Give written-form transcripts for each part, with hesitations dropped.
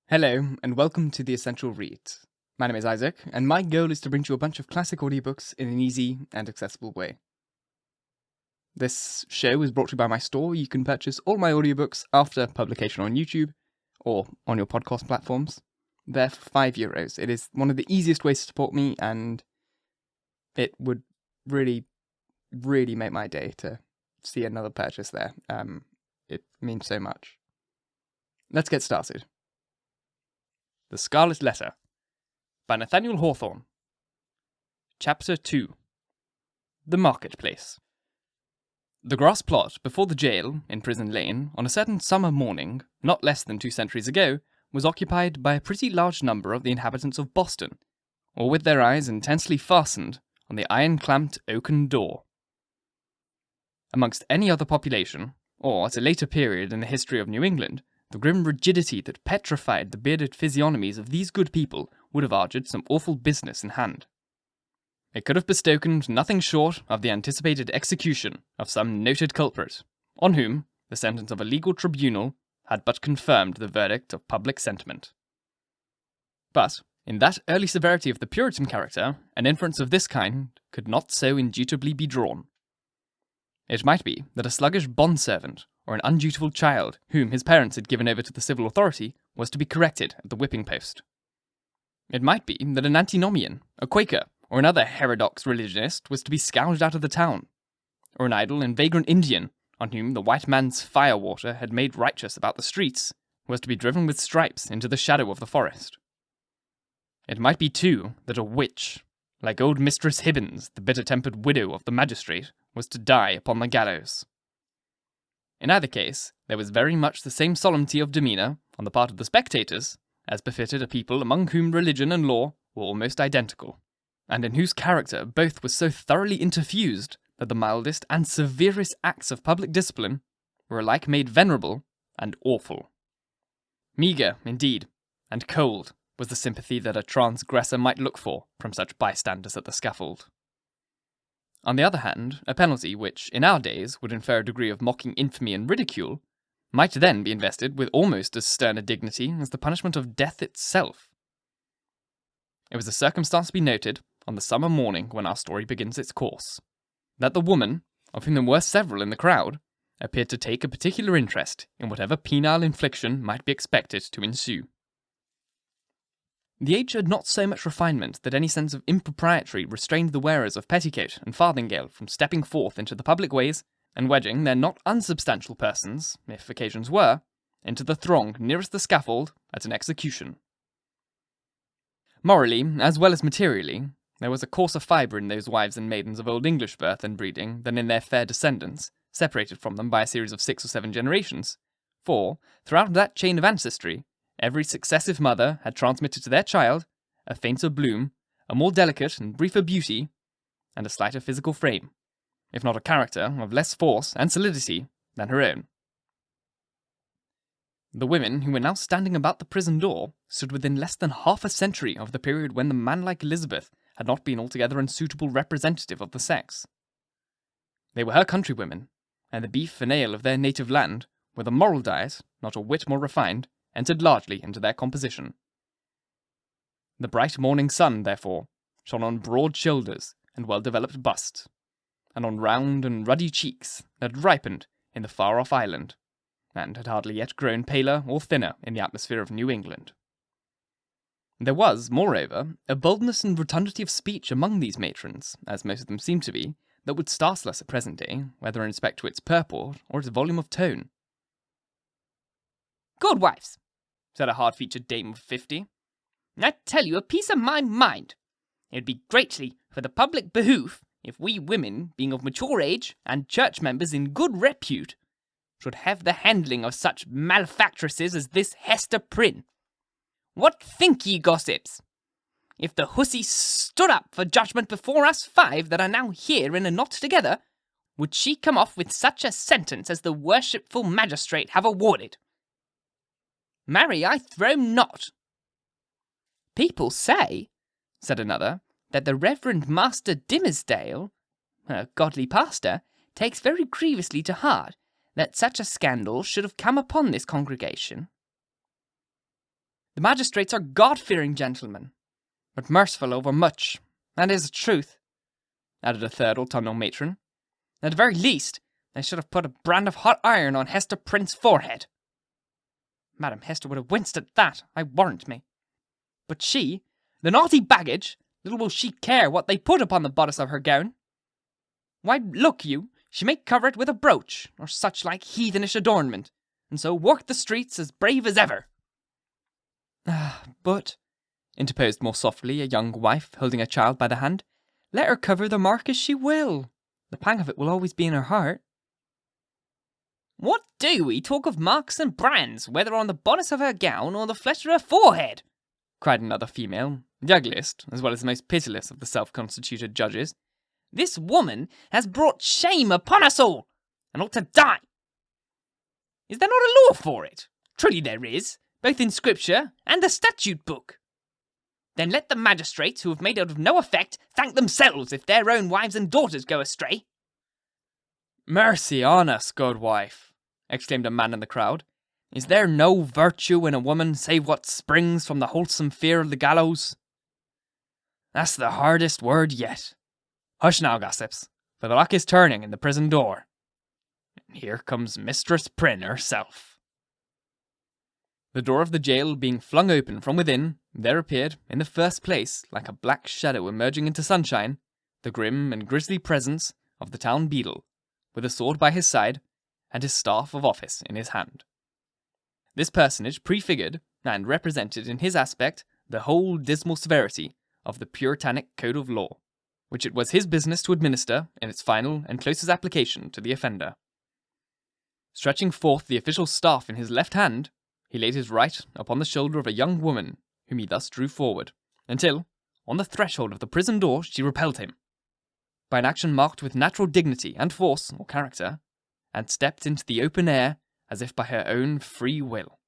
Hello, and welcome to The Essential Read. My name is Isaac, and my goal is to bring you a bunch of classic audiobooks in an easy and accessible way. This show is brought to you by my store. You can purchase all my audiobooks after publication on YouTube or on your podcast platforms. They're for €5. It is one of the easiest ways to support me, and it would really, really make my day to see another purchase there. It means so much. Let's get started. The Scarlet Letter by Nathaniel Hawthorne. Chapter 2. The Marketplace. The grass plot before the jail in Prison Lane on a certain summer morning, not less than 2 centuries ago, was occupied by a pretty large number of the inhabitants of Boston, or with their eyes intensely fastened on the iron-clamped oaken door. Amongst any other population, or at a later period in the history of New England, the grim rigidity that petrified the bearded physiognomies of these good people would have argued some awful business in hand. It could have bestokened nothing short of the anticipated execution of some noted culprit, on whom the sentence of a legal tribunal had but confirmed the verdict of public sentiment. But, in that early severity of the Puritan character, an inference of this kind could not so indubitably be drawn. It might be that a sluggish bondservant, or an undutiful child, whom his parents had given over to the civil authority, was to be corrected at the whipping post. It might be that an antinomian, a Quaker, or another heterodox religionist was to be scourged out of the town, or an idle and vagrant Indian, on whom the white man's firewater had made righteous about the streets, was to be driven with stripes into the shadow of the forest. It might be, too, that a witch, like old Mistress Hibbins, the bitter-tempered widow of the magistrate, was to die upon the gallows. In either case, there was very much the same solemnity of demeanour on the part of the spectators, as befitted a people among whom religion and law were almost identical, and in whose character both was so thoroughly interfused that the mildest and severest acts of public discipline were alike made venerable and awful. Meagre, indeed, and cold was the sympathy that a transgressor might look for from such bystanders at the scaffold. On the other hand, a penalty which, in our days, would infer a degree of mocking infamy and ridicule, might then be invested with almost as stern a dignity as the punishment of death itself. It was a circumstance to be noted on the summer morning when our story begins its course, that the woman, of whom there were several in the crowd, appeared to take a particular interest in whatever penal infliction might be expected to ensue. The age had not so much refinement that any sense of impropriety restrained the wearers of petticoat and farthingale from stepping forth into the public ways and wedging their not unsubstantial persons, if occasions were, into the throng nearest the scaffold at an execution. Morally, as well as materially, there was a coarser fibre in those wives and maidens of old English birth and breeding than in their fair descendants, separated from them by a series of 6 or 7 generations, for, throughout that chain of ancestry, every successive mother had transmitted to their child a fainter bloom, a more delicate and briefer beauty, and a slighter physical frame, if not a character of less force and solidity than her own. The women who were now standing about the prison door stood within less than half a century of the period when the man-like Elizabeth had not been altogether unsuitable representative of the sex. They were her countrywomen, and the beef and ale of their native land, with a moral diet, not a whit more refined, entered largely into their composition. The bright morning sun, therefore, shone on broad shoulders and well-developed busts, and on round and ruddy cheeks that had ripened in the far-off island, and had hardly yet grown paler or thinner in the atmosphere of New England. There was, moreover, a boldness and rotundity of speech among these matrons, as most of them seemed to be, that would startle us at present day, whether in respect to its purport or its volume of tone. "Good wives," said a hard-featured dame of 50. "I tell you a piece of my mind. It would be greatly for the public behoof if we women, being of mature age, and church members in good repute, should have the handling of such malefactresses as this Hester Prynne. What think ye, gossips? If the hussy stood up for judgment before us 5 that are now here in a knot together, would she come off with such a sentence as the worshipful magistrate have awarded? Marry, I throw not." "People say," said another, "that the Reverend Master Dimmesdale, a godly pastor, takes very grievously to heart that such a scandal should have come upon this congregation." The magistrates are God-fearing gentlemen, but merciful over much, that is the truth," added a third autumnal matron. "At the very least, they should have put a brand of hot iron on Hester Prynne's forehead." Madam Hester would have winced at that, I warrant me. But she, the naughty baggage, little will she care what they put upon the bodice of her gown. Why, look you, she may cover it with a brooch, or such like heathenish adornment, and so walk the streets as brave as ever." But, interposed more softly a young wife holding a child by the hand, let her cover the mark as she will. The pang of it will always be in her heart. "What do we talk of marks and brands, whether on the bodice of her gown or the flesh of her forehead?" cried another female, the ugliest, as well as the most pitiless of the self-constituted judges. "This woman has brought shame upon us all, and ought to die. Is there not a law for it? Truly there is, both in Scripture and the statute book. Then let the magistrates, who have made it of no effect, thank themselves if their own wives and daughters go astray." "Mercy on us, good wife," exclaimed a man in the crowd. "Is there no virtue in a woman save what springs from the wholesome fear of the gallows? That's the hardest word yet. Hush now, gossips, for the lock is turning in the prison door. And here comes Mistress Prynne herself." The door of the jail being flung open from within, there appeared, in the first place, like a black shadow emerging into sunshine, the grim and grisly presence of the town beadle, with a sword by his side, and his staff of office in his hand. This personage prefigured, and represented in his aspect, the whole dismal severity of the Puritanic code of law, which it was his business to administer in its final and closest application to the offender. Stretching forth the official staff in his left hand, he laid his right upon the shoulder of a young woman, whom he thus drew forward, until, on the threshold of the prison door, she repelled him, by an action marked with natural dignity and force, or character, and stepped into the open air as if by her own free will.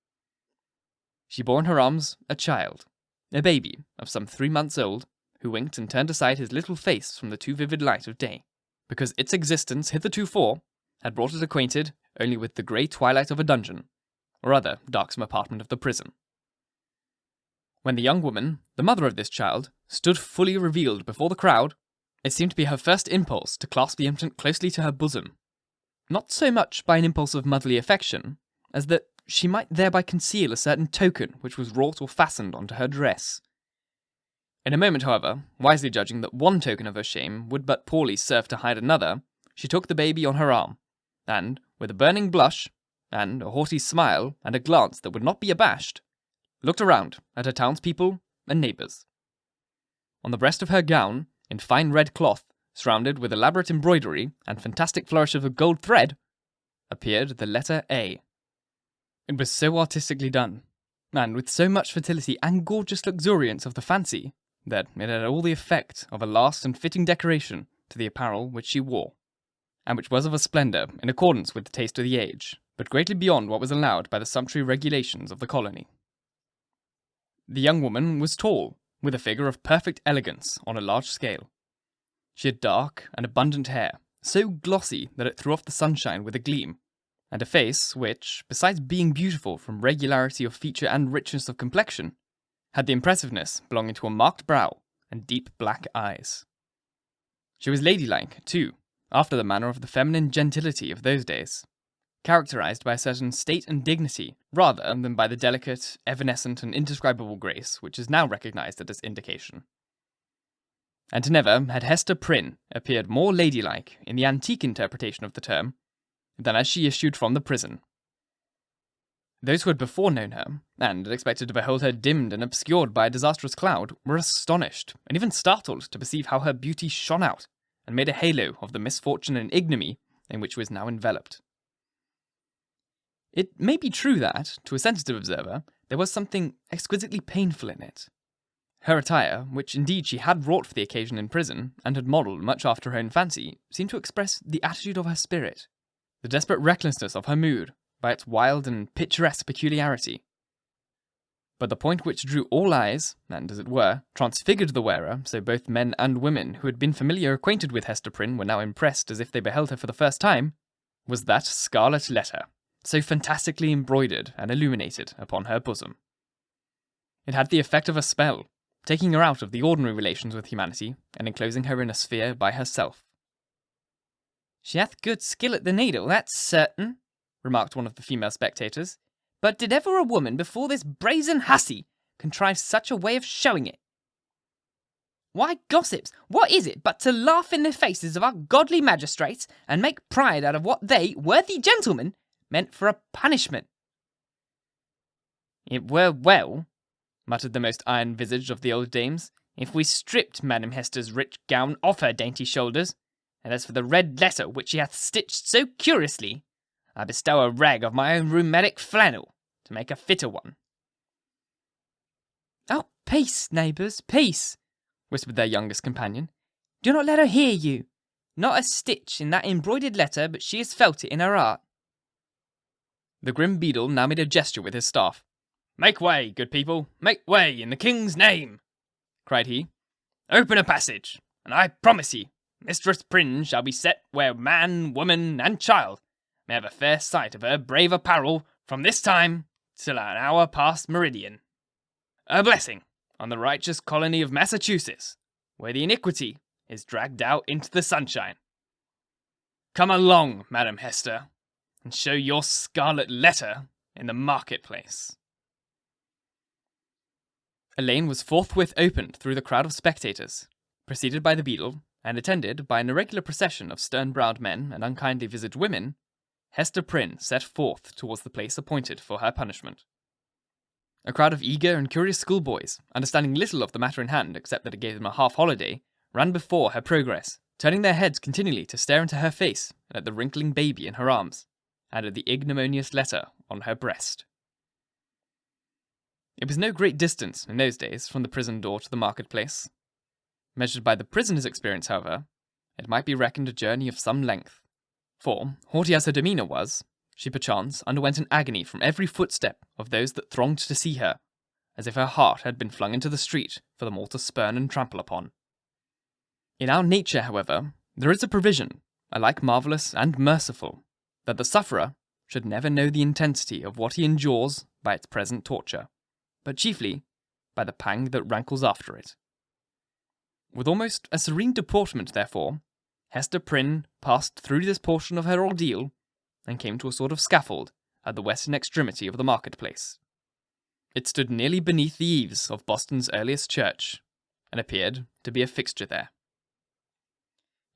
She bore in her arms a child, a baby of some 3 months old, who winked and turned aside his little face from the too vivid light of day, because its existence hithertofore had brought it acquainted only with the grey twilight of a dungeon, or other darksome apartment of the prison. When the young woman, the mother of this child, stood fully revealed before the crowd, it seemed to be her first impulse to clasp the infant closely to her bosom, not so much by an impulse of motherly affection, as that she might thereby conceal a certain token which was wrought or fastened onto her dress. In a moment, however, wisely judging that one token of her shame would but poorly serve to hide another, she took the baby on her arm, and, with a burning blush, and a haughty smile, and a glance that would not be abashed, looked around at her townspeople and neighbours. On the breast of her gown, in fine red cloth, surrounded with elaborate embroidery and fantastic flourishes of gold thread, appeared the letter A. It was so artistically done, and with so much fertility and gorgeous luxuriance of the fancy, that it had all the effect of a last and fitting decoration to the apparel which she wore, and which was of a splendour in accordance with the taste of the age, but greatly beyond what was allowed by the sumptuary regulations of the colony. The young woman was tall, with a figure of perfect elegance on a large scale. She had dark and abundant hair, so glossy that it threw off the sunshine with a gleam, and a face which, besides being beautiful from regularity of feature and richness of complexion, had the impressiveness belonging to a marked brow and deep black eyes. She was ladylike, too, after the manner of the feminine gentility of those days, characterized by a certain state and dignity, rather than by the delicate, evanescent, and indescribable grace which is now recognized at this indication. And never had Hester Prynne appeared more ladylike in the antique interpretation of the term than as she issued from the prison. Those who had before known her, and had expected to behold her dimmed and obscured by a disastrous cloud, were astonished, and even startled to perceive how her beauty shone out, and made a halo of the misfortune and ignominy in which she was now enveloped. It may be true that, to a sensitive observer, there was something exquisitely painful in it. Her attire, which indeed she had wrought for the occasion in prison, and had modelled much after her own fancy, seemed to express the attitude of her spirit, the desperate recklessness of her mood, by its wild and picturesque peculiarity. But the point which drew all eyes, and, as it were, transfigured the wearer, so both men and women who had been familiar acquainted with Hester Prynne were now impressed as if they beheld her for the first time, was that Scarlet Letter, so fantastically embroidered and illuminated upon her bosom. It had the effect of a spell, taking her out of the ordinary relations with humanity and enclosing her in a sphere by herself. "She hath good skill at the needle, that's certain," remarked one of the female spectators. "But did ever a woman before this brazen hussy contrive such a way of showing it? Why, gossips, what is it but to laugh in the faces of our godly magistrates and make pride out of what they, worthy gentlemen, meant for a punishment?" "It were well," muttered the most iron-visaged of the old dames, "if we stripped Madam Hester's rich gown off her dainty shoulders, and as for the red letter which she hath stitched so curiously, I bestow a rag of my own rheumatic flannel to make a fitter one." "Oh, peace, neighbours, peace," whispered their youngest companion. "Do not let her hear you. Not a stitch in that embroidered letter but she has felt it in her heart." The grim beadle now made a gesture with his staff. "Make way, good people, make way in the king's name," cried he. "Open a passage, and I promise ye, Mistress Prynne shall be set where man, woman, and child may have a fair sight of her brave apparel from this time till an hour past meridian. A blessing on the righteous colony of Massachusetts, where the iniquity is dragged out into the sunshine. Come along, Madam Hester, and show your Scarlet Letter in the marketplace." A lane was forthwith opened through the crowd of spectators, preceded by the beadle, and attended by an irregular procession of stern-browed men and unkindly-visaged women. Hester Prynne set forth towards the place appointed for her punishment. A crowd of eager and curious schoolboys, understanding little of the matter in hand except that it gave them a half-holiday, ran before her progress, turning their heads continually to stare into her face and at the wrinkling baby in her arms, and at the ignominious letter on her breast. It was no great distance, in those days, from the prison door to the marketplace. Measured by the prisoner's experience, however, it might be reckoned a journey of some length, for, haughty as her demeanour was, she perchance underwent an agony from every footstep of those that thronged to see her, as if her heart had been flung into the street for them all to spurn and trample upon. In our nature, however, there is a provision, alike marvellous and merciful, that the sufferer should never know the intensity of what he endures by its present torture, but chiefly by the pang that rankles after it. With almost a serene deportment, therefore, Hester Prynne passed through this portion of her ordeal, and came to a sort of scaffold at the western extremity of the marketplace. It stood nearly beneath the eaves of Boston's earliest church, and appeared to be a fixture there.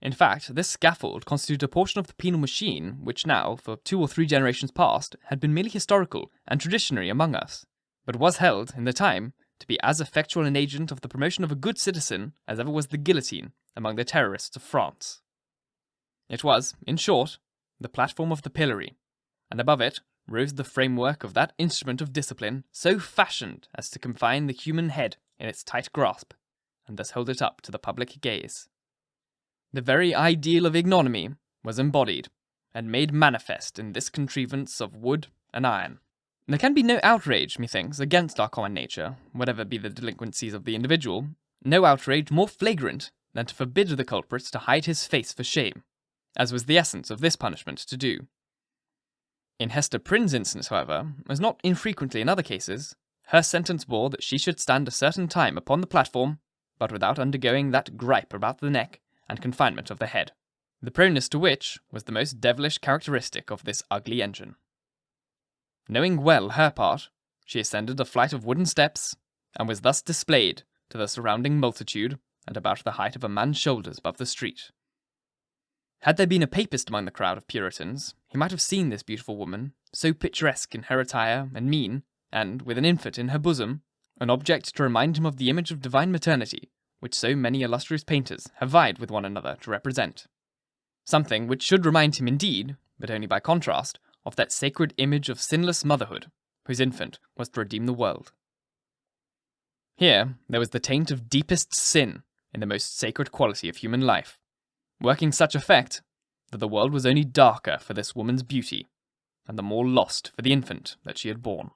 In fact, this scaffold constituted a portion of the penal machine which now, for 2 or 3 generations past, had been merely historical and traditionary among us, but was held, in the time, to be as effectual an agent of the promotion of a good citizen as ever was the guillotine among the terrorists of France. It was, in short, the platform of the pillory, and above it rose the framework of that instrument of discipline so fashioned as to confine the human head in its tight grasp, and thus hold it up to the public gaze. The very ideal of ignominy was embodied and made manifest in this contrivance of wood and iron. There can be no outrage, methinks, against our common nature, whatever be the delinquencies of the individual, no outrage more flagrant than to forbid the culprit to hide his face for shame, as was the essence of this punishment to do. In Hester Prynne's instance, however, as not infrequently in other cases, her sentence bore that she should stand a certain time upon the platform, but without undergoing that gripe about the neck and confinement of the head, the proneness to which was the most devilish characteristic of this ugly engine. Knowing well her part, she ascended a flight of wooden steps, and was thus displayed to the surrounding multitude at about the height of a man's shoulders above the street. Had there been a papist among the crowd of Puritans, he might have seen this beautiful woman, so picturesque in her attire and mien, and, with an infant in her bosom, an object to remind him of the image of divine maternity, which so many illustrious painters have vied with one another to represent. Something which should remind him indeed, but only by contrast, of that sacred image of sinless motherhood, whose infant was to redeem the world. Here there was the taint of deepest sin in the most sacred quality of human life, working such effect that the world was only darker for this woman's beauty, and the more lost for the infant that she had borne.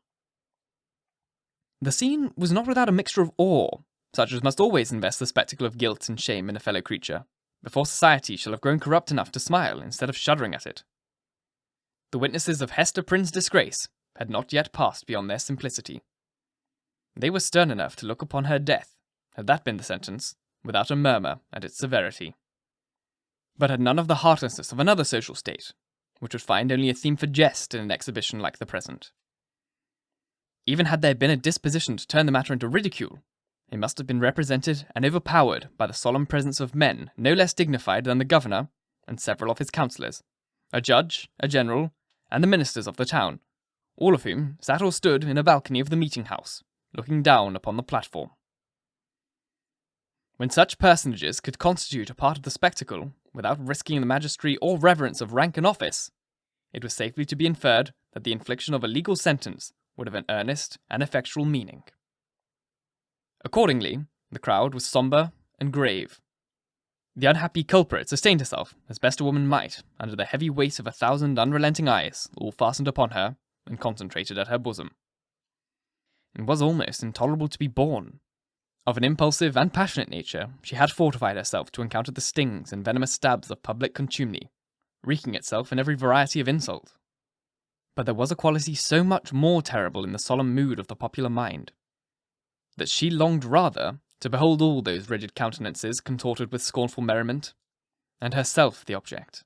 The scene was not without a mixture of awe, such as must always invest the spectacle of guilt and shame in a fellow creature, before society shall have grown corrupt enough to smile instead of shuddering at it. The witnesses of Hester Prynne's disgrace had not yet passed beyond their simplicity. They were stern enough to look upon her death, had that been the sentence, without a murmur at its severity, but had none of the heartlessness of another social state, which would find only a theme for jest in an exhibition like the present. Even had there been a disposition to turn the matter into ridicule, it must have been represented and overpowered by the solemn presence of men no less dignified than the governor and several of his councillors, a judge, a general, and the ministers of the town, all of whom sat or stood in a balcony of the meeting-house, looking down upon the platform. When such personages could constitute a part of the spectacle without risking the majesty or reverence of rank and office, it was safely to be inferred that the infliction of a legal sentence would have an earnest and effectual meaning. Accordingly, the crowd was sombre and grave. The unhappy culprit sustained herself as best a woman might under the heavy weight of 1,000 unrelenting eyes all fastened upon her and concentrated at her bosom. It was almost intolerable to be borne. Of an impulsive and passionate nature, she had fortified herself to encounter the stings and venomous stabs of public contumely, wreaking itself in every variety of insult. But there was a quality so much more terrible in the solemn mood of the popular mind, that she longed rather to behold all those rigid countenances contorted with scornful merriment, and herself the object.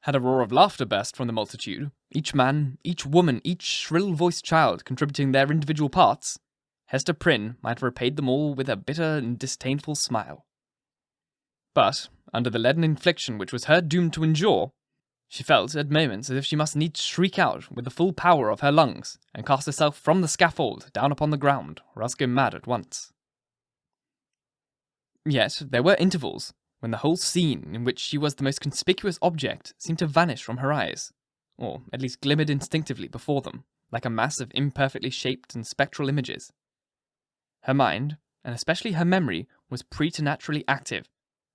Had a roar of laughter burst from the multitude, each man, each woman, each shrill-voiced child contributing their individual parts, Hester Prynne might have repaid them all with a bitter and disdainful smile. But, under the leaden infliction which was her doomed to endure, she felt at moments as if she must needs shriek out with the full power of her lungs, and cast herself from the scaffold down upon the ground, or else go mad at once. Yet there were intervals when the whole scene in which she was the most conspicuous object seemed to vanish from her eyes, or at least glimmered instinctively before them, like a mass of imperfectly shaped and spectral images. Her mind, and especially her memory, was preternaturally active,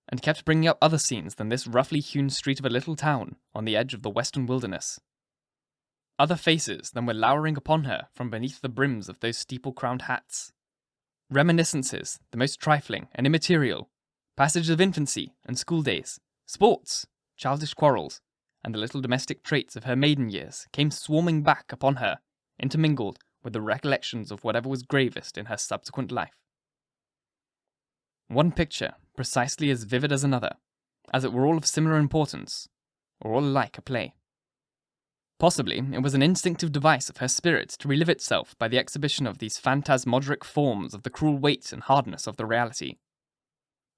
and kept bringing up other scenes than this roughly hewn street of a little town on the edge of the western wilderness. Other faces than were lowering upon her from beneath the brims of those steeple-crowned hats. Reminiscences, the most trifling and immaterial, passages of infancy and school days, sports, childish quarrels, and the little domestic traits of her maiden years came swarming back upon her, intermingled with the recollections of whatever was gravest in her subsequent life. One picture, precisely as vivid as another, as it were all of similar importance, or all alike a play. Possibly it was an instinctive device of her spirit to relive itself by the exhibition of these phantasmagoric forms of the cruel weight and hardness of the reality.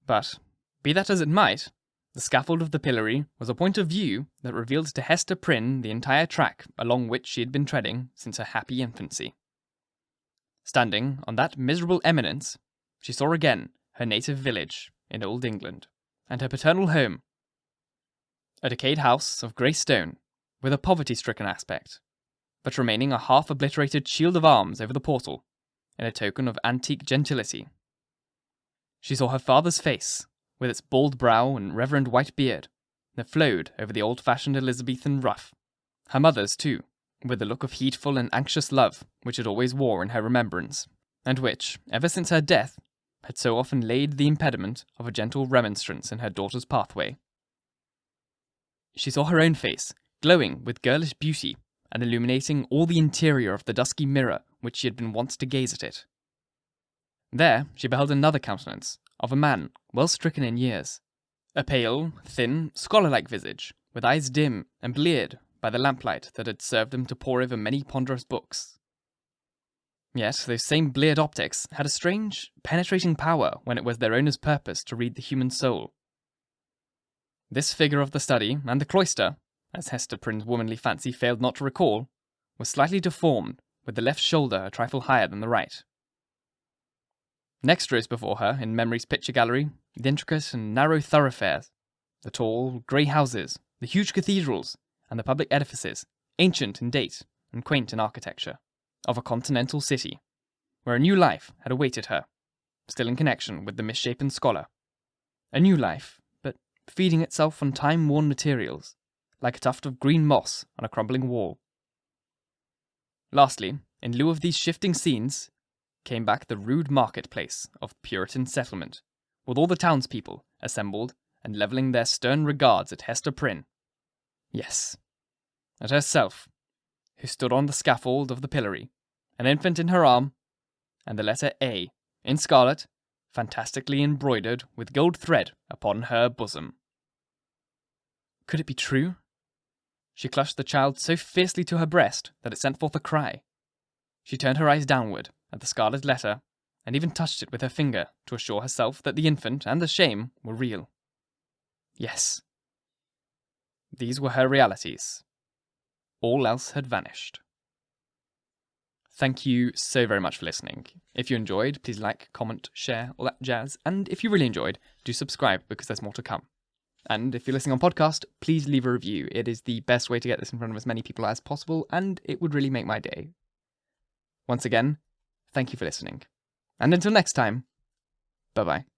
But, be that as it might, the scaffold of the pillory was a point of view that revealed to Hester Prynne the entire track along which she had been treading since her happy infancy. Standing on that miserable eminence, she saw again her native village in Old England, and her paternal home, a decayed house of grey stone, with a poverty-stricken aspect, but remaining a half-obliterated shield of arms over the portal, in a token of antique gentility. She saw her father's face, with its bald brow and reverend white beard, that flowed over the old-fashioned Elizabethan ruff, her mother's too, with the look of heedful and anxious love which it always wore in her remembrance, and which, ever since her death, had so often laid the impediment of a gentle remonstrance in her daughter's pathway. She saw her own face, glowing with girlish beauty, and illuminating all the interior of the dusky mirror which she had been wont to gaze at it. There she beheld another countenance, of a man well stricken in years, a pale, thin, scholar-like visage, with eyes dim and bleared by the lamplight that had served them to pore over many ponderous books. Yet those same bleared optics had a strange, penetrating power when it was their owner's purpose to read the human soul. This figure of the study and the cloister, as Hester Prynne's womanly fancy failed not to recall, was slightly deformed, with the left shoulder a trifle higher than the right. Next rose before her, in memory's picture gallery, the intricate and narrow thoroughfares, the tall, grey houses, the huge cathedrals, and the public edifices, ancient in date and quaint in architecture, of a continental city, where a new life had awaited her, still in connection with the misshapen scholar. A new life, but feeding itself on time-worn materials, like a tuft of green moss on a crumbling wall. Lastly, in lieu of these shifting scenes, came back the rude marketplace of Puritan settlement, with all the townspeople assembled and levelling their stern regards at Hester Prynne. Yes, at herself, who stood on the scaffold of the pillory, an infant in her arm, and the letter A, in scarlet, fantastically embroidered with gold thread upon her bosom. Could it be true? She clutched the child so fiercely to her breast that it sent forth a cry. She turned her eyes downward at the scarlet letter, and even touched it with her finger to assure herself that the infant and the shame were real. Yes. These were her realities. All else had vanished. Thank you so very much for listening. If you enjoyed, please like, comment, share, all that jazz. And if you really enjoyed, do subscribe because there's more to come. And if you're listening on podcast, please leave a review. It is the best way to get this in front of as many people as possible, and it would really make my day. Once again, thank you for listening. And until next time, bye-bye.